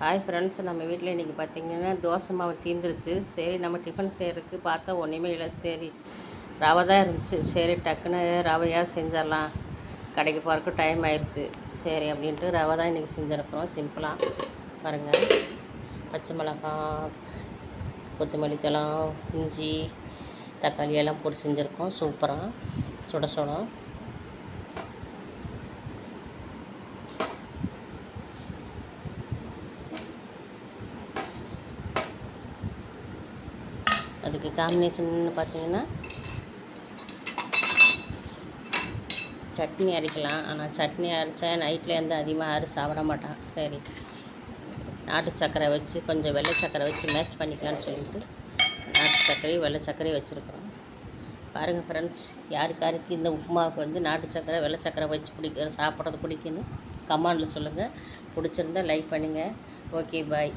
Hi friends, நம்ம வீட்டில் இன்றைக்கி பார்த்திங்கன்னா தோசை மாவு தீர்ந்துருச்சு. சரி, நம்ம டிஃபன் செய்கிறதுக்கு பார்த்தா ஒன்றுமே இல்லை. சரி, ரவை தான் இருந்துச்சு. சரி, டக்குன்னு ரவையாக செஞ்சிடலாம், கடைக்கு போகிறதுக்கு டைம் ஆயிடுச்சு. சரி அப்படின்ட்டு ரவை தான் இன்றைக்கி செஞ்சுருக்குறோம். சிம்பிளாக பாருங்கள், பச்சை மிளகாய், கொத்தமல்லி தழம், இஞ்சி, தக்காளி எல்லாம் போட்டு செஞ்சுருக்கோம். சூப்பராக சுட சுட அதுக்கு காம்பினேஷன் பார்த்தீங்கன்னா சட்னி அரைக்கலாம். ஆனால் சட்னி அரைச்சா நைட்டில் வந்து அதிகமாக யாரும் சாப்பிட மாட்டான். சரி, நாட்டு சர்க்கரை வச்சு கொஞ்சம் வெள்ளை சர்க்கரை வச்சு மேட்ச் பண்ணிக்கலான்னு சொல்லிட்டு நாட்டு சர்க்கரையும் வெள்ளை சர்க்கரையும் வச்சுருக்குறோம். பாருங்கள் ஃப்ரெண்ட்ஸ், யாருக்கு இந்த உப்புமாவுக்கு வந்து நாட்டு சர்க்கரை வெள்ளை சர்க்கரை வச்சு சாப்பிட்றது பிடிக்குன்னு கமெண்டில் சொல்லுங்கள். பிடிச்சிருந்தால் லைக் பண்ணுங்கள். ஓகே, பாய்.